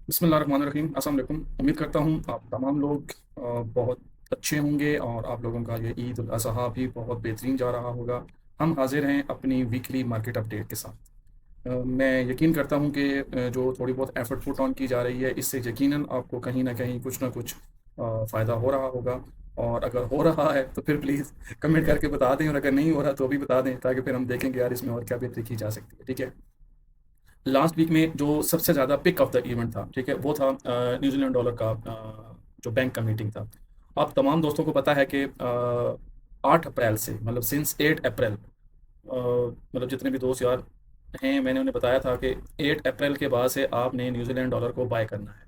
बिस्मिल्लाहिर्रहमानिर्रहीम। अस्सलाम वालेकुम। उम्मीद करता हूँ आप तमाम लोग बहुत अच्छे होंगे और आप लोगों का ये ईद उल अज़हा भी बहुत बेहतरीन जा रहा होगा। हम हाज़िर हैं अपनी वीकली मार्केट अपडेट के साथ। मैं यकीन करता हूँ कि जो थोड़ी बहुत एफ़र्ट पुट ऑन की जा रही है, इससे यकीनन आपको कहीं न कहीं कुछ ना कुछ फ़ायदा हो रहा होगा। और अगर हो रहा है तो फिर प्लीज़ कमेंट करके बता दें, और अगर नहीं हो रहा तो भी बता दें, ताकि फिर हम देखेंगे यार इसमें और क्या बेहतरी की जा सकती है। ठीक है? लास्ट वीक में जो सबसे ज़्यादा पिक ऑफ द इवेंट था, ठीक है, वो था न्यूजीलैंड डॉलर का जो बैंक का मीटिंग था। आप तमाम दोस्तों को पता है कि 8 अप्रैल से, मतलब सिंस 8 अप्रैल, मतलब जितने भी दोस्त यार हैं, मैंने उन्हें बताया था कि 8 अप्रैल के बाद से आपने न्यूजीलैंड डॉलर को बाय करना है।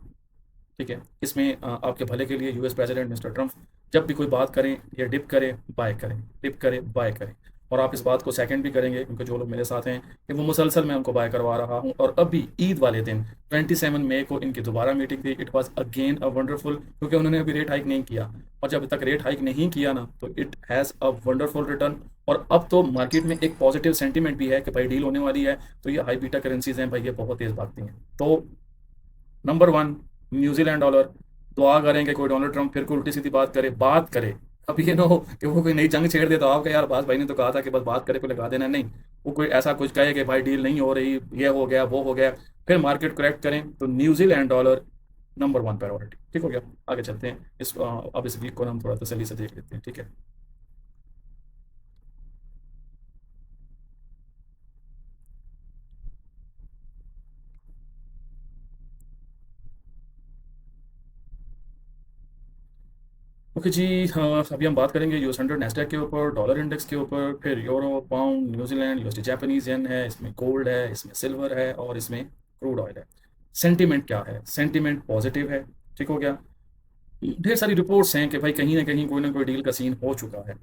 ठीक है? इसमें आपके भले के लिए यूएस प्रेसिडेंट मिस्टर ट्रम्प जब भी कोई बात करें, ये डिप करें, बाय करें, डिप करें, बाय करें। और आप इस बात को सेकंड भी करेंगे, क्योंकि जो लोग मेरे साथ हैं कि वो मुसलसल मैं उनको बाय करवा रहा हूँ। और अभी ईद वाले दिन 27 मई को इनकी दोबारा मीटिंग थी। It was again a wonderful, क्योंकि उन्होंने अभी रेट हाइक नहीं किया। और जब तक रेट हाइक नहीं किया ना, तो it has a wonderful return. और अब तो मार्केट में एक पॉजिटिव सेंटीमेंट भी है कि भाई डील होने वाली है। तो ये हाई बीटा करेंसीज हैं भाई, ये बहुत तेज़ भागती हैं। तो नंबर वन, न्यूजीलैंड डॉलर। दुआ करें कि कोई डोनाल्ड ट्रंप फिर कोई उल्टी सीधी बात करे। अब ये ना हो कि वो कोई नई जंग छेड़ दे, तो आपके यार बास भाई ने तो कहा था कि बस बात करे पे लगा देना। नहीं, वो कोई ऐसा कुछ कहे कि भाई डील नहीं हो रही, ये हो गया, वो हो गया, फिर मार्केट करेक्ट करें, तो New Zealand dollar number one priority. ठीक हो गया? आगे चलते हैं। अब इस वीक को हम थोड़ा तसल्ली से देख लेते हैं। ठीक है? ओके जी। हाँ, अभी हम बात करेंगे यूएस 100 नेस्डैक के ऊपर, डॉलर इंडेक्स के ऊपर, फिर euro, pound, New Zealand, USD Japanese yen है, इसमें गोल्ड है, इसमें सिल्वर है, और इसमें क्रूड ऑयल है। सेंटीमेंट क्या है? सेंटीमेंट पॉजिटिव है। ठीक हो गया? ढेर सारी रिपोर्ट्स हैं कि भाई कहीं ना कोई डील का सीन हो चुका है।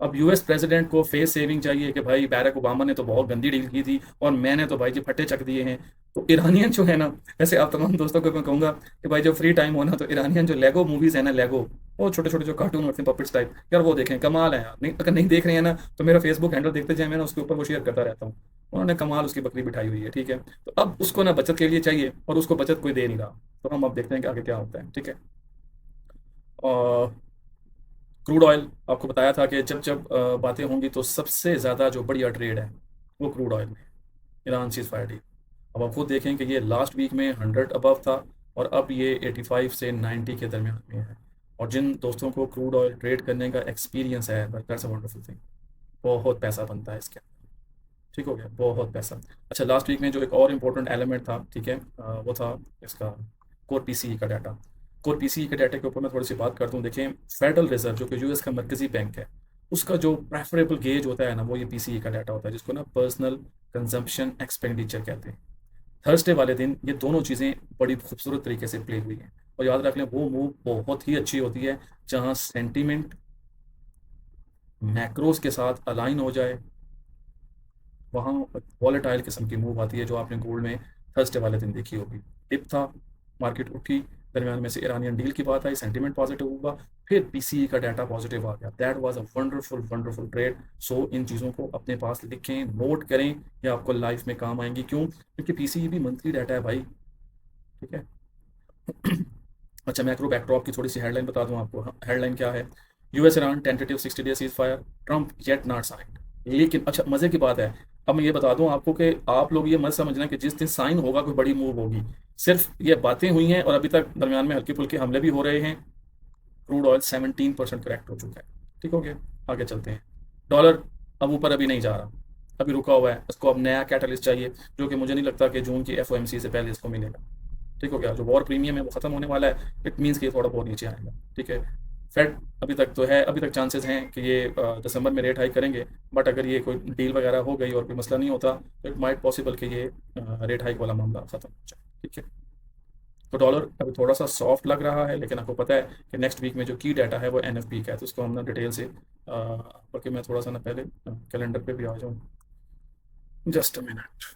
अब यूएस प्रेसिडेंट को फेस सेविंग चाहिए कि भाई बैरक ओबामा ने तो बहुत गंदी डील की थी और मैंने तो भाई जी फट्टे चक दिए हैं। तो ईरानियन जो है ना, वैसे आप तमाम दोस्तों को मैं कहूंगा कि भाई जब फ्री टाइम हो ना, तो ईरानियन जो लेगो मूवीज है ना, लेगो, वो छोटे छोटे जो कार्टून होते हैं, पपेट्स टाइप, यार वो देखें, कमाल है यार। नहीं, अगर नहीं देख रहे हैं ना, तो मेरा फेसबुक हैंडल देखते जाए, मैं ना उसके ऊपर वो शेयर करता रहता हूँ। उन्होंने कमाल उसकी बकरी बिठाई हुई है। ठीक है? तो अब उसको ना बचत के लिए चाहिए, और उसको बचत कोई दे नहीं रहा। तो हम अब देखते हैं कि आगे क्या होता है। ठीक है? और क्रूड ऑयल, आपको बताया था कि जब जब बातें होंगी तो सबसे ज़्यादा जो बढ़िया ट्रेड है वो क्रूड ऑयल में, ईरान सीज फायर डील। अब आप खुद देखें कि ये लास्ट वीक में 100 अबव था, और अब ये 85 से 90 के दरमियान में है। और जिन दोस्तों को क्रूड ऑयल ट्रेड करने का एक्सपीरियंस है, दैट्स अ वंडरफुल थिंग। बहुत पैसा बनता है इसके। ठीक हो गया? बहुत पैसा। अच्छा, लास्ट वीक में जो एक और इम्पोर्टेंट एलिमेंट था, ठीक है, वो था इसका कोर पीसीई का डाटा। कोर पीसीई के डाटा के ऊपर मैं थोड़ी सी बात करता हूँ। देखें, फेडरल रिजर्व जो कि यूएस का मरकजी बैंक है, उसका जो प्रेफरेबल गेज होता है ना, वो ये पीसीई का डाटा होता है, जिसको ना पर्सनल कंजम्पशन एक्सपेंडिचर कहते हैं। थर्सडे वाले दिन ये दोनों चीज़ें बड़ी खूबसूरत तरीके से प्ले हुई हैं। और याद रख लें, वो मूव बहुत ही अच्छी होती है जहाँ सेंटीमेंट मैक्रोज के साथ अलाइन हो जाए। वहाँ वॉलेटाइल किस्म की मूव आती है, जो आपने गोल्ड में थर्सडे वाले दिन देखी होगी। टिप था, मार्केट उठी, दरमियान में से ईरानियन डील की बात आई, सेंटीमेंट पॉजिटिव हुआ, फिर पीसीई का डाटा पॉजिटिव आ गया। That was a wonderful wonderful trade. So इन चीज़ों को अपने पास लिखें, नोट करें, ये आपको लाइफ में काम आएंगी। क्यों? क्योंकि पीसीई भी मंथली डाटा है भाई। ठीक है? अच्छा, मैक्रो बैकड्रॉप की थोड़ी सी हेडलाइन बता दूं आपको। हेडलाइन क्या है? US Iran tentative 60 day cease fire, Trump yet not signed. लेकिन अच्छा, मजे की बात है, अब मैं ये बता दूं आपको कि आप लोग ये मत समझना कि जिस दिन साइन होगा कोई बड़ी मूव होगी। सिर्फ ये बातें हुई हैं, और अभी तक दरमियान में हल्के फुल्के हमले भी हो रहे हैं। क्रूड ऑयल 17% करेक्ट हो चुका है। ठीक हो गया? आगे चलते हैं। डॉलर अब ऊपर अभी नहीं जा रहा, अभी रुका हुआ है। इसको अब नया कैटलिस्ट चाहिए, जो कि मुझे नहीं लगता कि जून की एफओएमसी से पहले इसको मिलेगा। ठीक हो गया? जो वॉर प्रीमियम है वो खत्म होने वाला है। इट मीन्स कि ये थोड़ा बहुत नीचे आएगा। ठीक है? फेड अभी तक तो है, अभी तक चांसेस हैं कि ये दिसंबर में रेट हाइक करेंगे। बट अगर ये कोई डील वगैरह हो गई और कोई मसला नहीं होता, तो इट माइट पॉसिबल कि ये रेट हाइक वाला मामला खत्म हो जाए। ठीक है? तो डॉलर अभी थोड़ा सा सॉफ्ट लग रहा है, लेकिन आपको पता है कि नेक्स्ट वीक में जो की डाटा है वो एनएफपी का है। तो उसको हम ना डिटेल से, बल्कि मैं थोड़ा सा ना पहले कैलेंडर पे भी आ जाऊँ। Just a minute.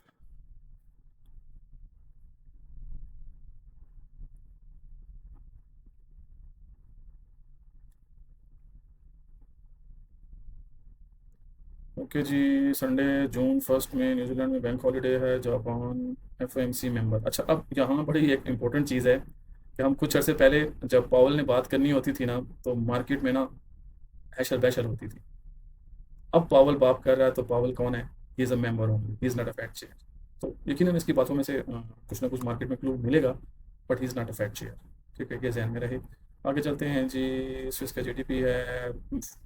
Okay ji, Sunday June 1 में न्यूजीलैंड में बैंक हॉलीडे है, जापान एफओएमसी मेंबर। अच्छा, अब यहाँ बड़ी एक इम्पोर्टेंट चीज़ है कि हम कुछ अर्से पहले जब पावल ने बात करनी होती थी ना, तो मार्केट में ना हैशर बैशर होती थी। अब पावल बात कर रहा है तो पावल कौन है? He is a member only, he is not a fact chair. तो यकीनन इसकी बातों में से कुछ ना कुछ मार्केट में क्लू मिलेगा, but he is not a fact chair. ठीक है, ये ध्यान में रहे। आगे चलते हैं जी। स्विस का जीडीपी है,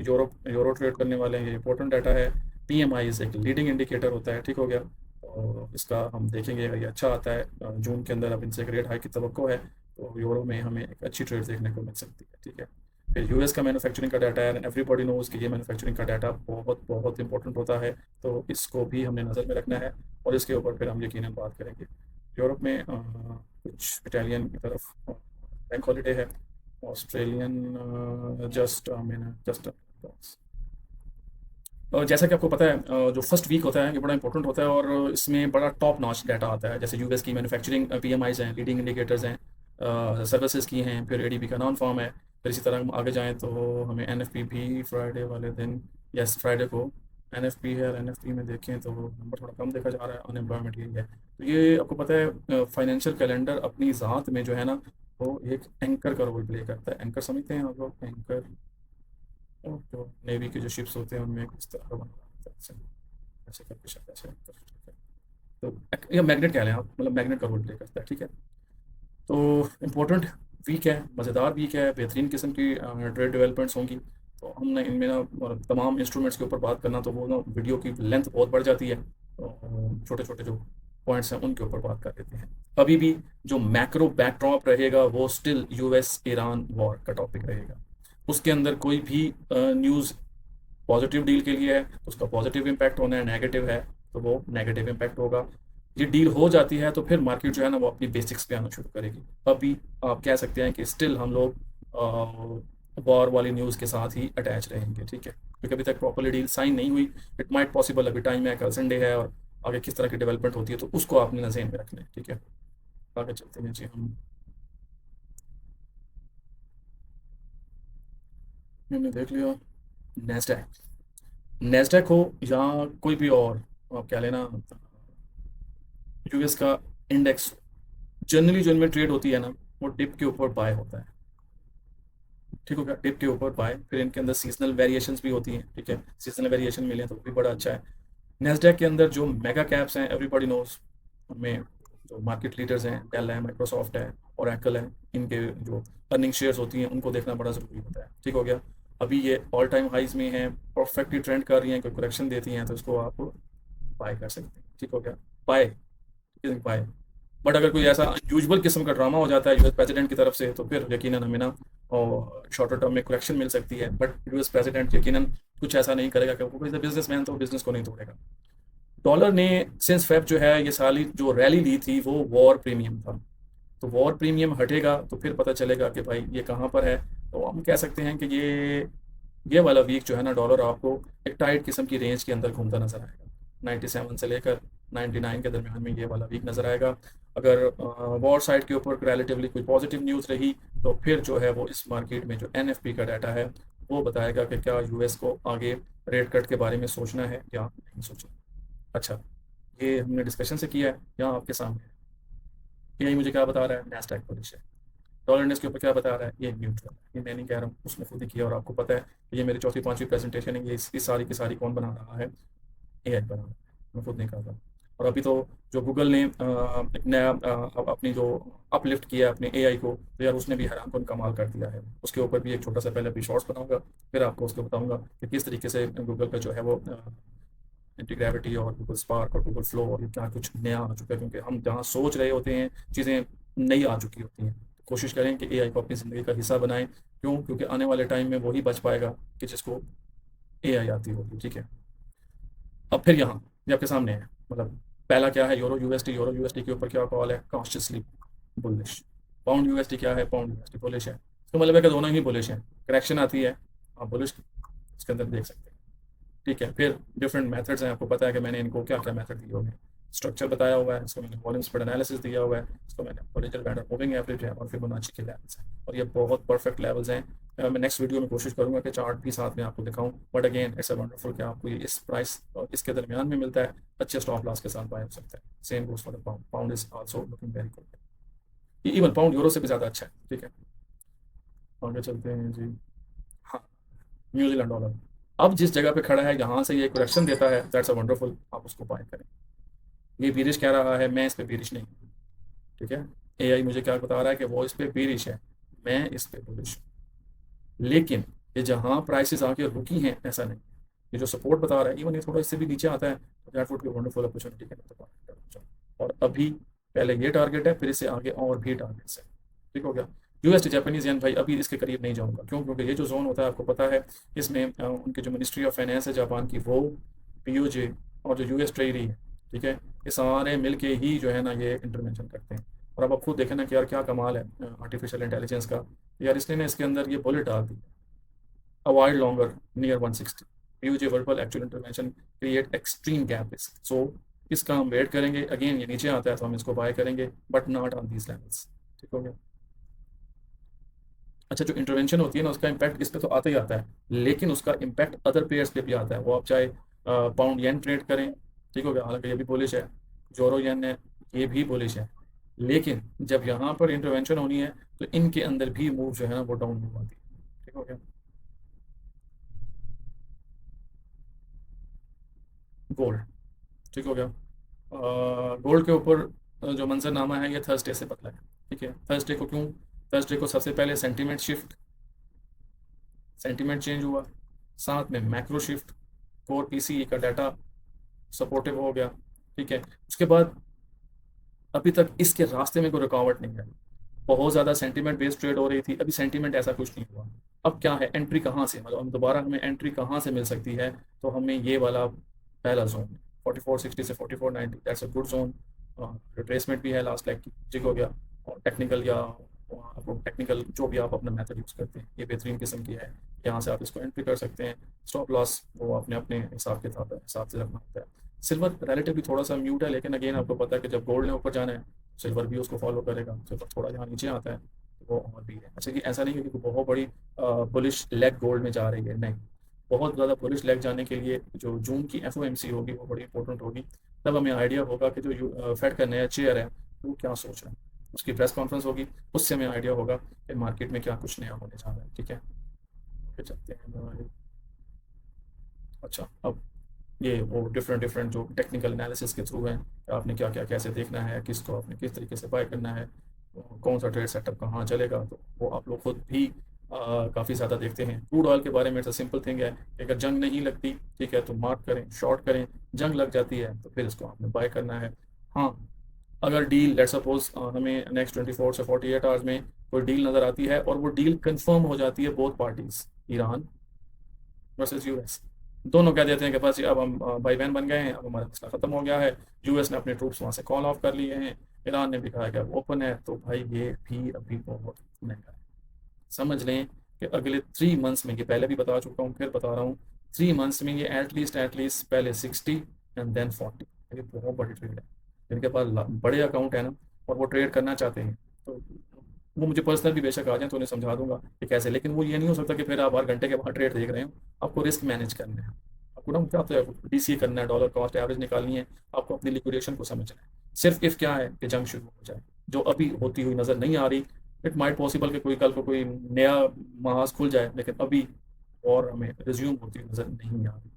यूरोप यूरो ट्रेड करने वाले हैं, ये इंपॉर्टेंट डाटा है। पीएमआई एक लीडिंग इंडिकेटर होता है, ठीक हो गया। और इसका हम देखेंगे अगर ये अच्छा आता है जून के अंदर, अब इनसे एक रेट हाई की तवक्को है, तो यूरो में हमें एक अच्छी ट्रेड देखने को मिल सकती है। ठीक है, फिर यूएस का मैन्युफैक्चरिंग का डाटा है, एवरीबॉडी नोज कि ये मैन्युफैक्चरिंग का डाटा बहुत बहुत इंपॉर्टेंट होता है, तो इसको भी हमने नज़र में रखना है और इसके ऊपर फिर हम यकीनन बात करेंगे। यूरोप में कुछ इटालियन की तरफ बैंक हॉलीडे है, ऑस्ट्रेलियन जस्ट। और जैसा कि आपको पता है जो फर्स्ट वीक होता है ये बड़ा इंपॉर्टेंट होता है और इसमें बड़ा टॉप नॉच डाटा आता है, जैसे यूएस की मैन्युफैक्चरिंग पीएमआईज हैं, लीडिंग इंडिकेटर्स हैं, सर्विसेज की हैं, फिर एडीपी का नॉन फॉर्म है। फिर इसी तरह हम आगे जाएं तो हमें एनएफपी भी फ्राइडे वाले दिन, यस फ्राइडे को एनएफपी है, और एनएफपी में देखें तो नंबर थोड़ा कम देखा जा रहा है, अनएम्प्लॉयमेंट यही है। तो ये आपको पता है फाइनेंशियल कैलेंडर अपनी ज़ात में जो है ना, वो एक एंकर का रोल प्ले करता है। एंकर समझते हैं आप लोग? एंकर तो नेवी के जो शिप्स होते हैं उनमें किस तरह का बना होता है, ऐसे ऐसे करके शायद ऐसे anchor, ठीक है। तो या मैग्नेट कह लें आप, मतलब मैग्नेट का रोल प्ले करता है। ठीक है, तो इम्पोर्टेंट वीक है, मज़ेदार वीक है, बेहतरीन किस्म की ट्रेड डेवलपमेंट्स होंगी। तो हमने इनमें ना तमाम इंस्ट्रूमेंट्स के ऊपर बात करना, तो वो ना वीडियो की लेंथ बहुत बढ़ जाती है, तो छोटे छोटे जो पॉइंट्स हैं उनके ऊपर बात कर लेते हैं। अभी भी जो मैक्रो बैकड्रॉप रहेगा वो स्टिल यूएस ईरान वॉर का टॉपिक रहेगा। उसके अंदर कोई भी न्यूज़ पॉजिटिव डील के लिए है तो उसका पॉजिटिव इम्पैक्ट होना है, नेगेटिव है तो वो नेगेटिव इम्पैक्ट होगा। ये डील हो जाती है तो फिर मार्केट जो है ना वो अपनी बेसिक्स पे आना शुरू करेगी। अभी आप कह सकते हैं कि स्टिल हम लोग वॉर वाली न्यूज़ के साथ ही अटैच रहेंगे। ठीक है, क्योंकि अभी तक प्रॉपरली डील साइन नहीं हुई। इट माइट पॉसिबल, अभी टाइम है, कल संडे है, और आगे किस तरह की डेवलपमेंट होती है तो उसको आपने नज़र में रखना है। ठीक है, आगे चलते हैं जी। हमने देख लिया नेस्डैक। नेस्डैक हो या कोई भी और आप क्या लेना, यूएस का इंडेक्स, जनरली जो इनमें ट्रेड होती है ना, वो डिप के ऊपर बाय होता है। ठीक हो गया, डिप के ऊपर बाय। फिर इनके अंदर सीजनल वेरिएशंस भी होती हैं। ठीक है, सीजनल वेरिएशन मिले तो वो भी बड़ा अच्छा है। नेस्डैक के अंदर जो मेगा कैप्स हैं, एवरीबॉडी नोज, उनमें जो मार्केट लीडर्स हैं, डेल है, माइक्रोसॉफ्ट है, ओरेकल है, इनके जो अर्निंग शेयर्स होती हैं उनको देखना बड़ा ज़रूरी होता है। ठीक हो गया, अभी ये ऑल टाइम हाइज में हैं, परफेक्टली ट्रेंड कर रही हैं, कोई करेक्शन देती हैं तो इसको आप बाय कर सकते हैं। ठीक हो गया, बाय बाय। बट अगर कोई ऐसा यूजुअल किस्म का ड्रामा हो जाता है यूएस प्रेसिडेंट की तरफ से तो फिर यकीनन हमें ना और शॉर्टर टर्म में करेक्शन मिल सकती है। बट यूएस प्रेसिडेंट यकीनन कुछ ऐसा नहीं करेगा, क्योंकि वो बिजनेस मैन तो बिजनेस को नहीं तोड़ेगा। डॉलर ने सिंस फेब जो है ये साली जो रैली ली थी वो वॉर प्रीमियम था। तो वॉर प्रीमियम हटेगा तो फिर पता चलेगा कि भाई ये कहाँ पर है। तो हम कह सकते हैं कि ये वाला वीक जो है ना, डॉलर आपको एक टाइट किस्म की रेंज के अंदर घूमता नजर आएगा। 97 से लेकर 99 के दरमियान में ये वाला वीक नजर आएगा। अगर वॉर साइड के ऊपर रिलेटिवली कोई पॉजिटिव न्यूज़ रही तो फिर जो है वो इस मार्केट में जो एनएफपी का डाटा है वो बताएगा कि क्या यूएस को आगे रेट कट के बारे में सोचना है या नहीं सोचना। अच्छा, ये हमने डिस्कशन से किया है, यहाँ आपके सामने है। यही मुझे क्या बता रहा है, नैस्डैक बुलिश है। डॉलर इंडेक्स के ऊपर क्या बता रहा है, ये न्यूट्रल है। ये मैं नहीं कह रहा हूँ, उसने खुद ही किया, और आपको पता है कि ये मेरी चौथी पांचवी प्रेजेंटेशन है। ये इस सारी की सारी कौन बना रहा है, एआई बना रहा है, मैं खुद नहीं कर रहा। और अभी तो जो गूगल ने एक नया अपनी जो अपलिफ्ट किया अपने एआई को, तो यार उसने भी हैरान कौन कमाल कर दिया है। उसके ऊपर भी एक छोटा सा पहले अभी शॉर्ट्स बनाऊंगा, फिर आपको उसको बताऊंगा कि किस तरीके से गूगल का जो है वो एंटी और गूगल स्पार्क और गूगल फ्लो और क्या कुछ नया आ चुका है। क्योंकि हम जहाँ सोच रहे होते हैं चीज़ें नई आ चुकी होती हैं। कोशिश करें कि एआई को अपनी ज़िंदगी का हिस्सा बनाएं। क्यों? क्योंकि आने वाले टाइम में वही बच पाएगा कि जिसको एआई आती होगी। ठीक है, अब फिर यहाँ ये आपके सामने है। मतलब पहला क्या है, यूरो यूएसडी। यूरो यूएसडी के ऊपर क्या कॉल है, कॉन्शियसली बुलिश। पाउंड यूएसडी क्या है, पाउंड यूएसडी बुलिश है। तो मतलब है कि दोनों ही बुलिश हैं। करेक्शन आती है आप बुलिश इसके अंदर देख सकते हैं। ठीक है, फिर डिफरेंट मेथड्स हैं, आपको पता है कि मैंने इनको क्या क्या मेथड दिए हुए हैं। स्ट्रक्चर बताया हुआ है, इसको मैंने वॉल्यूम स्प्रेड एनालिसिस दिया हुआ है, इसको मैंने ओरिजिनल बैंड मूविंग एवरेज है, और फिबोनाची के लेवल्स हैं। और ये बहुत परफेक्ट लेवल्स हैं मैं नेक्स्ट वीडियो में कोशिश करूंगा कि चार्ट भी साथ में आपको दिखाऊं, but again it's a wonderful कि आपको ये इस प्राइस और इसके दरमियान में मिलता है, अच्छे स्टॉप लॉस के साथ बाय हो सकता है। Same goes for the pound, pound is also looking very good, even pound euro से भी ज़्यादा अच्छा है। ठीक है, आगे चलते हैं जी। हाँ, न्यूजीलैंड डॉलर अब जिस जगह पे खड़ा है, यहाँ से ये करेक्शन देता है, दैट्स अ वंडरफुल, आप उसको बाय करें। ये बीरिश कह रहा है, मैं इस पे बीरिश नहीं हूँ। ठीक है, एआई मुझे क्या बता रहा है कि वो इस पे बीरिश है, मैं इस पे बुलिश हूँ। लेकिन ये जहाँ प्राइसेस आके रुकी हैं ऐसा नहीं, ये जो सपोर्ट बता रहा है, इवन ये थोड़ा इससे भी नीचे आता है तो that would be wonderful opportunity के। और अभी पहले ये टारगेट है, फिर इससे आगे और भी टारगेट्स है। ठीक हो गया। यूएसडी जापानीज येन भाई अभी इसके करीब नहीं जाऊंगा, क्यों? क्योंकि ये जो जोन होता है आपको पता है, इसमें उनके जो मिनिस्ट्री ऑफ फाइनेंस है जापान की, वो पीओजे और जो यूएस ट्रेजरी है, ठीक है, ये सारे मिलके ही जो है ना ये इंटरवेंशन करते हैं। और अब आप खुद देखें ना कि यार क्या कमाल है आर्टिफिशियल इंटेलिजेंस का, यार इसने ना इसके अंदर ये बुलेट डाल दी, अवॉइड लॉन्गर नियर 160, पीयूजे verbal actual intervention create extreme gap risk. So इसका हम वेट करेंगे, अगेन ये नीचे आता है तो हम इसको बाय करेंगे, but not on these levels. ठीक हो गया। अच्छा, जो इंटरवेंशन होती है ना उसका इम्पैक्ट इस पे तो आता ही आता है, लेकिन उसका इम्पैक्ट अदर पेयर्स पे भी आता है, वो आप चाहे पाउंड येन ट्रेड करें। ठीक हो गया, हालांकि ये भी बुलिश है, जोरो येन है, ये भी बुलिश है, लेकिन जब यहाँ पर इंटरवेंशन होनी है तो इनके अंदर भी मूव जो है ना वो डाउन मूव आती है। ठीक हो गया। गोल्ड, ठीक हो गया। गोल्ड के ऊपर जो मंजरनामा है ये थर्सडे से बदला है। ठीक है, थर्सडे को क्यों? थर्सडे को सबसे पहले सेंटीमेंट शिफ्ट, सेंटीमेंट चेंज हुआ, साथ में मैक्रो शिफ्ट, कोर पीसीई का डाटा सपोर्टिव हो गया। ठीक है, उसके बाद अभी तक इसके रास्ते में कोई रुकावट नहीं है, बहुत ज़्यादा सेंटीमेंट बेस्ड ट्रेड हो रही थी, अभी सेंटीमेंट ऐसा कुछ नहीं हुआ। अब क्या है, एंट्री कहाँ से, मतलब हम दोबारा हमें एंट्री कहाँ से मिल सकती है? तो हमें ये वाला पहला जोन 4460 से 4490, that's a good zone. Retracement भी है लास्ट लेग की। ठीक हो गया। और टेक्निकल या आपको टेक्निकल जो भी आप अपना मेथड यूज़ करते हैं, ये बेहतरीन किस्म की है, यहाँ से आप इसको एंट्री कर सकते हैं। स्टॉप लॉस वो अपने अपने हिसाब से रखना होता है। सिल्वर रिलेटिवली थोड़ा सा म्यूट है, लेकिन अगेन आपको पता है कि जब गोल्ड ने ऊपर जाना है सिल्वर भी उसको फॉलो करेगा, सिल्वर थोड़ा यहाँ नीचे आता है तो वो और भी है। अच्छा, कि ऐसा नहीं है कि बहुत बड़ी बुलिश लेग गोल्ड में जा रही है, नहीं, बहुत ज़्यादा बुलिश लेग जाने के लिए जो जून की एफओएमसी होगी वो बड़ी इंपॉर्टेंट होगी, तब हमें आइडिया होगा कि जो फेड का नया चेयर है वो क्या सोच रहा है। उसकी प्रेस कॉन्फ्रेंस होगी, उससे हमें आइडिया होगा कि मार्केट में क्या कुछ नया होने जा रहा है। ठीक है, फिर चलते हैं। अच्छा, अब ये वो डिफरेंट डिफरेंट जो टेक्निकल एनालिसिस के थ्रू हैं, आपने क्या क्या कैसे देखना है, किसको आपने किस तरीके से बाय करना है, कौन सा ट्रेड सेटअप कहाँ चलेगा, तो वो आप लोग खुद भी काफ़ी ज़्यादा देखते हैं। क्रूड ऑयल के बारे में तो सिंपल थिंग है, अगर जंग नहीं लगती, ठीक है, तो मार्क करें, शॉर्ट करें, जंग लग जाती है तो फिर इसको आपने बाय करना है। हाँ, अगर डील लेट सपोज हमें नेक्स्ट 24 से 48 आवर्स में कोई डील नज़र आती है और वो डील कंफर्म हो जाती है, both parties, Iran versus US, दोनों कह देते हैं कि बस अब हम भाई बहन बन गए हैं, अब हमारा मसला खत्म हो गया है, यूएस ने अपने ट्रूप्स वहां से कॉल ऑफ कर लिए हैं, ईरान ने भी कहा कि अब ओपन है, तो भाई ये भी अभी बहुत महंगा है। समझ लें कि अगले 3 मंथ्स में, ये पहले भी बता चुका हूँ फिर बता रहा हूँ, 3 मंथ्स में ये एटलीस्ट पहले 60 एंड देन 40, ये बहुत बड़ी ट्रेड है। जिनके पास बड़े अकाउंट है ना और वो ट्रेड करना चाहते हैं, तो वो मुझे पर्सनल भी बेशक आ जाए तो उन्हें समझा दूंगा कि कैसे, लेकिन वो ये नहीं हो सकता कि फिर आप हर घंटे के बाद ट्रेड देख रहे हो। आपको रिस्क मैनेज करना है, आपको ना क्या होता है, डीसी करना है, डॉलर कॉस्ट एवरेज निकालनी है, आपको अपनी लिक्विडेशन को समझना है। सिर्फ इफ क्या है कि जंग शुरू हो जाए, जो अभी होती हुई नजर नहीं आ रही, इट माइट पॉसिबल कि कोई कल को कोई नया महाज खुल जाए, लेकिन अभी और हमें रिज्यूम होती हुई नजर नहीं आ रही।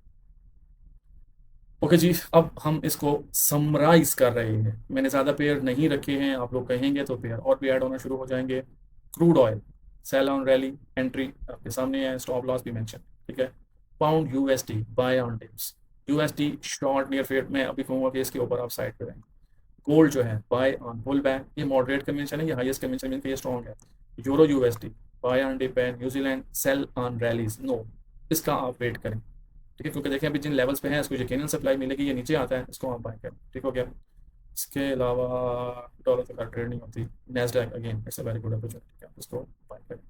ओके जी, अब हम इसको समराइज कर रहे हैं, मैंने ज़्यादा पेयर नहीं रखे हैं, आप लोग कहेंगे तो पेयर और भी ऐड होना शुरू हो जाएंगे। Crude oil, sell on rally, entry आपके सामने है, स्टॉप लॉस भी मेंशन। ठीक है, pound USD buy on dips, USD short near fair, मैं अभी कहूँगा कि इसके ऊपर आप साइड पे रहेंगे। गोल्ड जो है बाय ऑन पुल बैक, ये मॉडरेट कन्वेंशन है, ये हाईएस्ट कन्वेंशन मीन ये स्ट्रॉन्ग है। Euro USD buy on dip है, New Zealand sell on rallies no, इसका आप वेट करें। ठीक है, क्योंकि देखें अभी जिन लेवल्स पे है इसको यकीनन सप्लाई मिलेगी, ये नीचे आता है इसको आप बाय करें। ठीक हो गया। इसके अलावा डॉलर तक ट्रेड नहीं होती, Nasdaq again it's a very good opportunity, आप इसको बाय करें,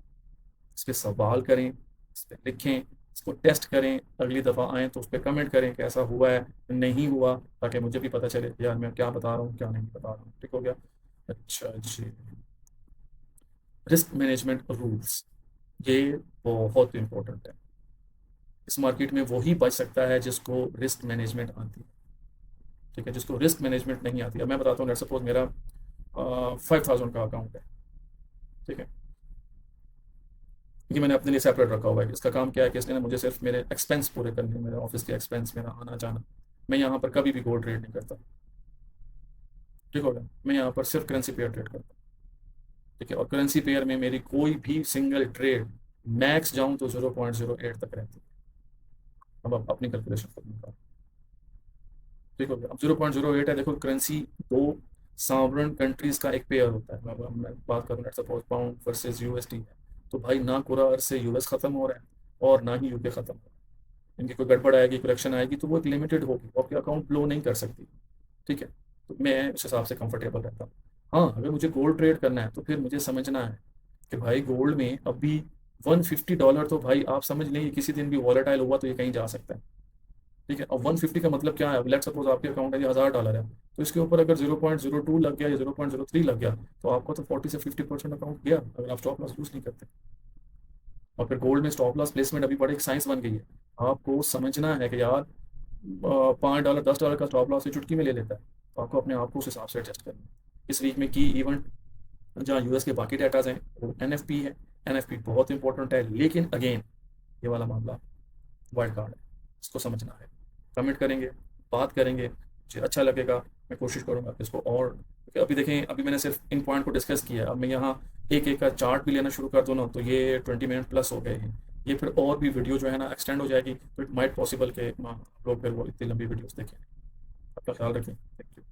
इस पर सवाल करें, इस पर लिखें, इसको टेस्ट करें, अगली दफ़ा आएँ तो उस पर कमेंट करें कैसा हुआ है नहीं हुआ, ताकि मुझे भी पता चले यार मैं क्या बता रहा हूँ क्या नहीं बता रहा हूँ। ठीक हो गया। अच्छा जी, रिस्क मैनेजमेंट रूल्स, ये बहुत इंपॉर्टेंट है। इस मार्केट में वही बच सकता है जिसको रिस्क मैनेजमेंट आती है। ठीक है, जिसको रिस्क मैनेजमेंट नहीं आती है। अब मैं बताता हूँ, लेट्स सपोज मेरा 5,000 का अकाउंट है। ठीक है, ये मैंने अपने लिए सेपरेट रखा हुआ है। इसका काम क्या है कि इसने ना मुझे सिर्फ मेरे एक्सपेंस पूरे करने हैं, मेरे ऑफिस के एक्सपेंस, मेरा आना जाना। मैं यहाँ पर कभी भी गोल्ड ट्रेड नहीं करता। ठीक हो गया, मैं यहाँ पर सिर्फ करेंसी पेयर ट्रेड करता हूँ। ठीक है, और करेंसी पेयर में मेरी कोई भी सिंगल ट्रेड मैक्स जाऊं तो 0.08 तक रहती है। अब आप अपनी कैलकुलेशन कर निकालो। ठीक हो गया, अब 0.08 है। देखो, करेंसी दो सॉवरेन कंट्रीज का एक पेयर होता है। अब मैं बात करूँ, let's suppose pound versus USD है, तो भाई ना पूरा अर्थ से यूएस खत्म हो रहा है और ना ही यूके खत्म हो रहा है। इनकी कोई गड़बड़ आएगी, करेक्शन आएगी, तो वो एक लिमिटेड होगी, वो आपके अकाउंट फ्लो नहीं कर सकती। ठीक है, तो मैं उस हिसाब से कंफर्टेबल रहता हूँ। हाँ, अगर मुझे गोल्ड ट्रेड करना है तो फिर मुझे समझना है कि भाई गोल्ड में अभी $150, तो भाई आप समझ लें किसी दिन भी वॉलेटाइल हुआ तो ये कहीं जा सकता है। ठीक है, अब 150 का मतलब क्या है? अब लेट सपोज आपके अकाउंट है, ये $1,000 है, तो इसके ऊपर अगर 0.02 लग गया या 0.03 लग गया, तो आपको तो 40 से 50% अकाउंट गया, अगर आप स्टॉप लॉस यूज नहीं करते। और फिर गोल्ड में स्टॉप लॉस प्लेसमेंट अभी बड़ी एक साइंस बन गई है। आपको समझना है कि यार $5 $10 का स्टॉप लॉस ये चुटकी में ले लेता है, तो आपको अपने आप को उस हिसाब से एडजस्ट करना है। इस वीक में की इवेंट जहाँ यूएस के बाकी डाटाज हैं वो एनएफपी है। एनएफपी बहुत इंपॉर्टेंट है, लेकिन अगेन ये वाला मामला वाइल्ड कार्ड है, इसको समझना है। कमेंट करेंगे, बात करेंगे, मुझे अच्छा लगेगा। मैं कोशिश करूंगा कि इसको और, क्योंकि अभी देखें, अभी मैंने सिर्फ इन पॉइंट को डिस्कस किया है। अब मैं यहाँ एक एक का चार्ट भी लेना शुरू कर दूँ ना, तो ये 20 मिनट प्लस हो गए हैं। ये फिर और भी वीडियो जो है ना एक्सटेंड हो जाएगी, तो इट माइट पॉसिबल कि आप लोग फिर वो इतनी लंबी वीडियोस देखें। आपका ख्याल रखें। Thank you.